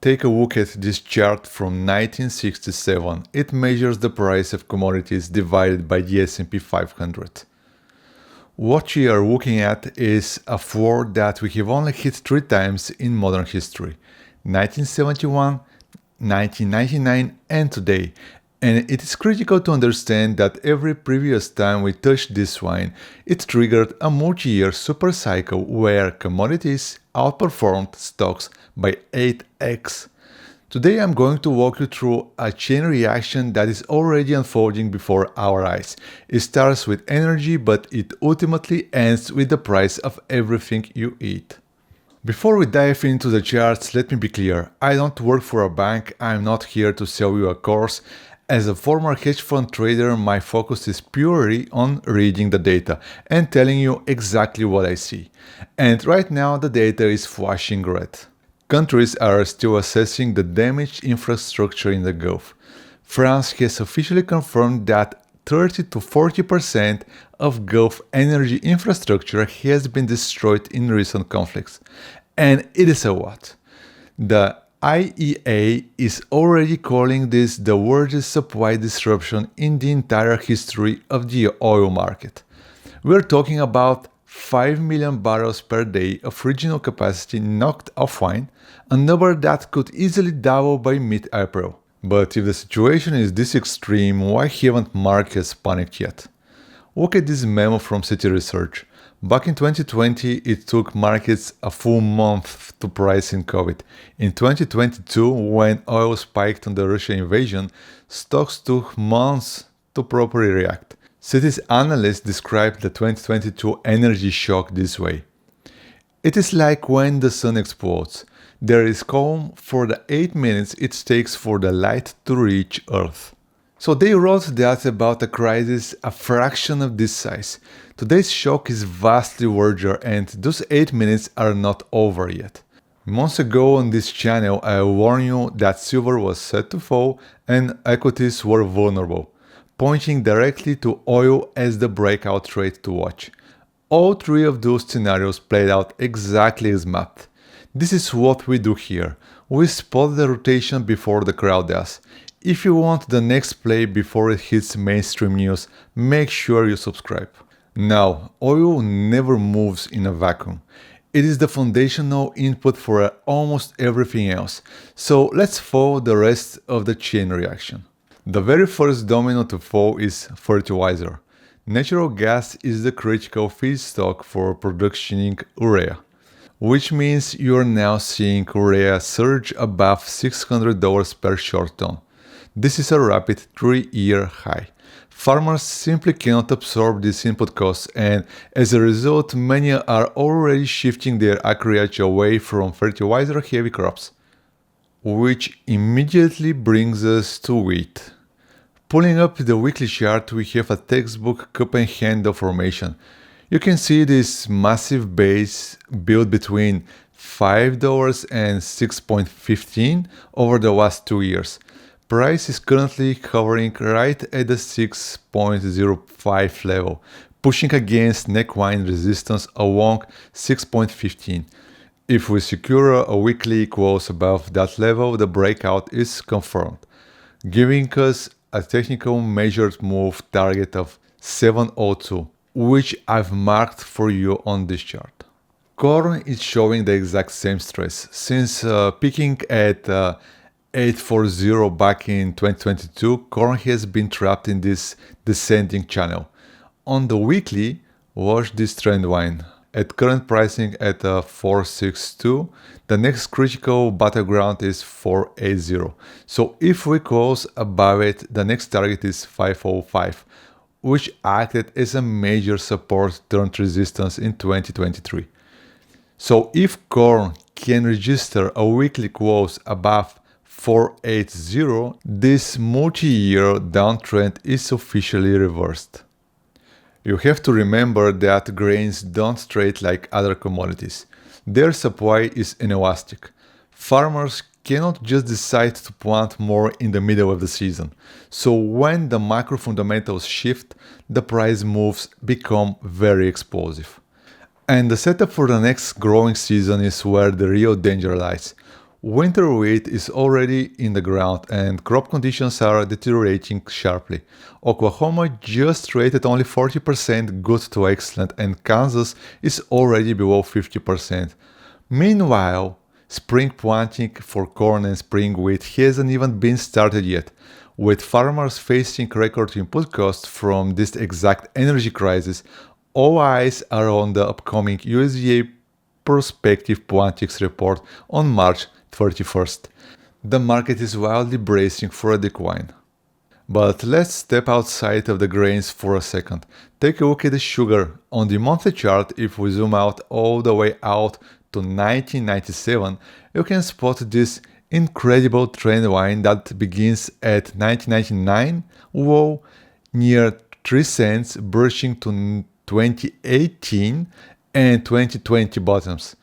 take a look at this chart from 1967. It measures the price of commodities divided by the S&P 500. What we are looking at is a floor that we have only hit 3 times in modern history: 1971, 1999 and today. And it is critical to understand that every previous time we touched this line, it triggered a multi-year supercycle where commodities outperformed stocks by 8x. Today I'm going to walk you through a chain reaction that is already unfolding before our eyes. It starts with energy, but it ultimately ends with the price of everything you eat. Before we dive into the charts, let me be clear. I don't work for a bank, I'm not here to sell you a course. As a former hedge fund trader, my focus is purely on reading the data and telling you exactly what I see. And right now the data is flashing red. Countries are still assessing the damaged infrastructure in the Gulf. France has officially confirmed that 30 to 40% of Gulf energy infrastructure has been destroyed in recent conflicts. And it is a lot. The IEA is already calling this the largest supply disruption in the entire history of the oil market. We're talking about 5 million barrels per day of regional capacity knocked offline, a number that could easily double by mid-April. But if the situation is this extreme, why haven't markets panicked yet? Look at this memo from Citi Research. Back in 2020, it took markets a full month to price in COVID. In 2022, when oil spiked on the Russian invasion, stocks took months to properly react. Citi's analysts described the 2022 energy shock this way. It is like when the sun explodes. There is calm for the 8 minutes it takes for the light to reach Earth. So they wrote that about a crisis a fraction of this size. Today's shock is vastly larger and those 8 minutes are not over yet. Months ago on this channel I warned you that silver was set to fall and equities were vulnerable, pointing directly to oil as the breakout trade to watch. All 3 of those scenarios played out exactly as mapped. This is what we do here. We spot the rotation before the crowd does. If you want the next play before it hits mainstream news, make sure you subscribe. Now, oil never moves in a vacuum. It is the foundational input for almost everything else. So let's follow the rest of the chain reaction. The very first domino to fall is fertilizer. Natural gas is the critical feedstock for producing urea, which means you are now seeing urea surge above $600 per short ton. This is a rapid 3-year high. Farmers simply cannot absorb these input costs, and as a result, many are already shifting their acreage away from fertilizer-heavy crops. Which immediately brings us to wheat. Pulling up the weekly chart, we have a textbook cup and handle formation. You can see this massive base built between $5 and $6.15 over the last 2 years. Price is currently hovering right at the 6.05 level, pushing against neckline resistance along 6.15. If we secure a weekly close above that level, the breakout is confirmed, giving us a technical measured move target of 702, which I've marked for you on this chart. Corn is showing the exact same stress. Since peaking at 840 back in 2022, corn has been trapped in this descending channel. On the weekly, watch this trend line. At current pricing at 462, the next critical battleground is 480. So if we close above it, the next target is 505, which acted as a major support turned resistance in 2023. So if corn can register a weekly close above 480, this multi-year downtrend is officially reversed. You have to remember that grains don't trade like other commodities. Their supply is inelastic. Farmers cannot just decide to plant more in the middle of the season. So when the macro fundamentals shift, the price moves become very explosive. And the setup for the next growing season is where the real danger lies. Winter wheat is already in the ground and crop conditions are deteriorating sharply. Oklahoma just rated only 40% good to excellent and Kansas is already below 50%. Meanwhile, spring planting for corn and spring wheat hasn't even been started yet. With farmers facing record input costs from this exact energy crisis, all eyes are on the upcoming USDA prospective plantings report on March 31st. The market is wildly bracing for a decline. But let's step outside of the grains for a second. Take a look at the sugar. On the monthly chart, if we zoom out all the way out to 1997, you can spot this incredible trend line that begins at 1999 low near 3 cents, brushing to 2018 and 2020 bottoms.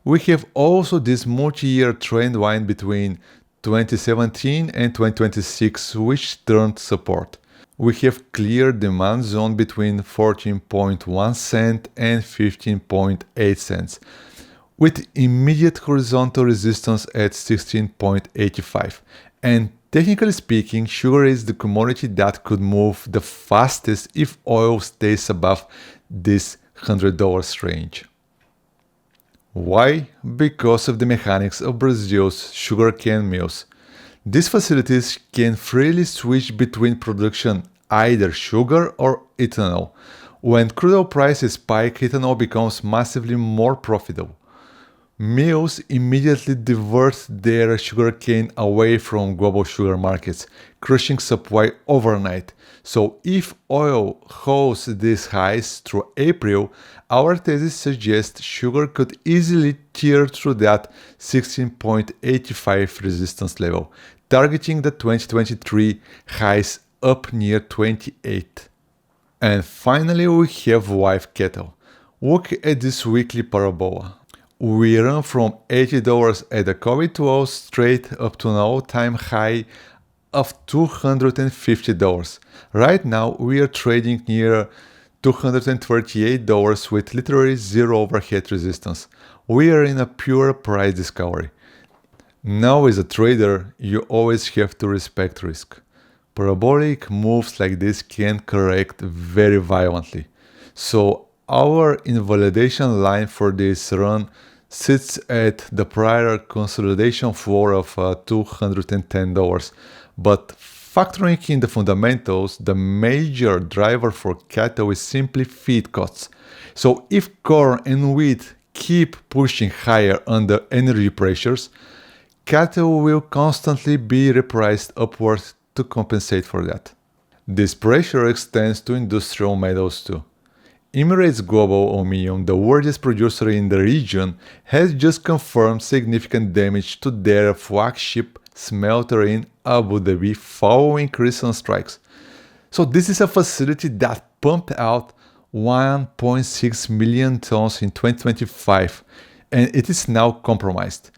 We have also this multi-year trend line between 2017 and 2026 which turned support. We have clear demand zone between 14.1 cent and 15.8 cents, with immediate horizontal resistance at 16.85. And technically speaking, sugar is the commodity that could move the fastest if oil stays above this $100 range. Why? Because of the mechanics of Brazil's sugarcane mills. These facilities can freely switch between production either sugar or ethanol. When crude oil prices spike, ethanol becomes massively more profitable. Mills immediately divert their sugarcane away from global sugar markets, crushing supply overnight. So if oil holds these highs through April, our thesis suggests sugar could easily tear through that 16.85 resistance level, targeting the 2023 highs up near 28. And finally we have live cattle. Look at this weekly parabola. We run from $80 at the COVID low straight up to an all-time high of $250. Right now we are trading near $238 with literally zero overhead resistance. We are in a pure price discovery. Now as a trader, you always have to respect risk. Parabolic moves like this can correct very violently. So our invalidation line for this run sits at the prior consolidation floor of $210. But factoring in the fundamentals, the major driver for cattle is simply feed costs. So if corn and wheat keep pushing higher under energy pressures, cattle will constantly be repriced upward to compensate for that. This pressure extends to industrial metals too. Emirates Global Aluminium, the largest producer in the region, has just confirmed significant damage to their flagship smelter in Abu Dhabi following recent strikes. So this is a facility that pumped out 1.6 million tons in 2025 and it is now compromised.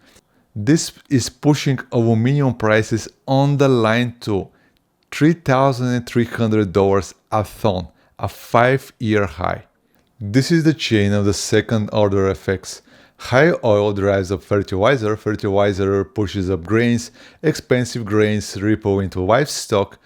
This is pushing aluminium prices on the line to $3,300 a ton, a 5-year high. This is the chain of the second order effects. High oil drives up fertilizer, fertilizer pushes up grains, expensive grains ripple into livestock,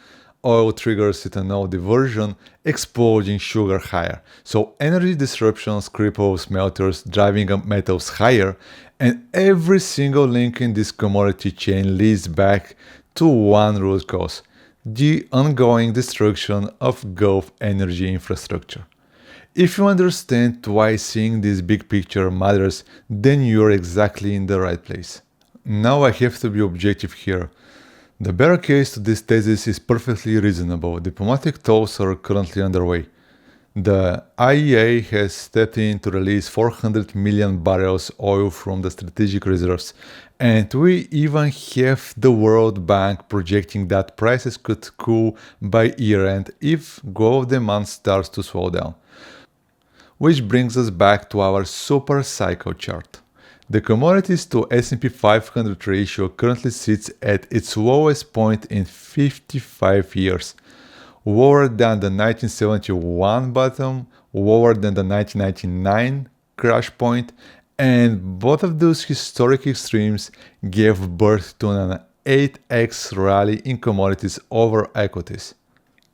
oil triggers ethanol diversion, exploding sugar higher. So energy disruptions cripple smelters, driving up metals higher, and every single link in this commodity chain leads back to one root cause: the ongoing destruction of Gulf energy infrastructure. If you understand why seeing this big picture matters, then you're exactly in the right place. Now I have to be objective here. The bear case to this thesis is perfectly reasonable. Diplomatic talks are currently underway. The IEA has stepped in to release 400 million barrels oil from the strategic reserves, and we even have the World Bank projecting that prices could cool by year-end if global demand starts to slow down. Which brings us back to our super cycle chart. The commodities to S&P 500 ratio currently sits at its lowest point in 55 years, lower than the 1971 bottom, lower than the 1999 crash point, And both of those historic extremes gave birth to an 8x rally in commodities over equities.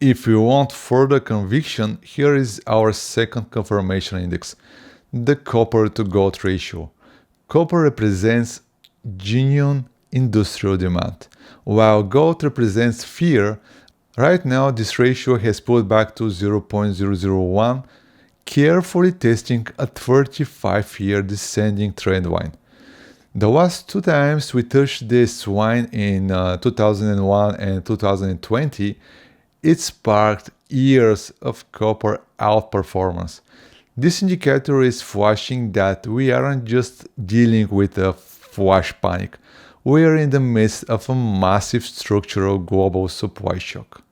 If you want further conviction, here is our second confirmation index, the copper to gold ratio. Copper represents genuine industrial demand, while gold represents fear. Right now this ratio has pulled back to 0.001, carefully testing a 35-year descending trend line. The last two times we touched this line in 2001 and 2020, it sparked years of copper outperformance. This indicator is flashing that we aren't just dealing with a flash panic, we are in the midst of a massive structural global supply shock.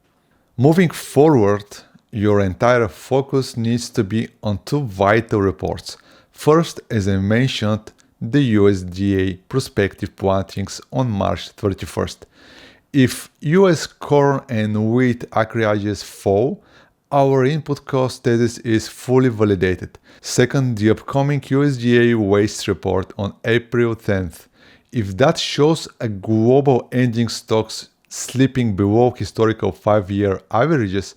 Moving forward, your entire focus needs to be on two vital reports. First, as I mentioned, the USDA prospective plantings on March 31st. If US corn and wheat acreages fall, our input cost thesis is fully validated. Second, the upcoming USDA waste report on April 10th. If that shows a global ending stocks slipping below historical 5-year averages,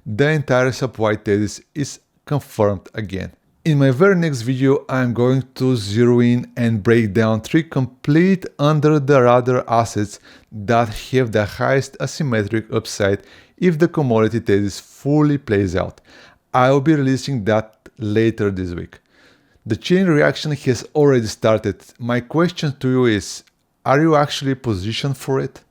the entire supply thesis is confirmed again. In my very next video, I'm going to zero in and break down 3 complete under-the-radar assets that have the highest asymmetric upside if the commodity thesis fully plays out. I'll be releasing that later this week. The chain reaction has already started. My question to you is, are you actually positioned for it?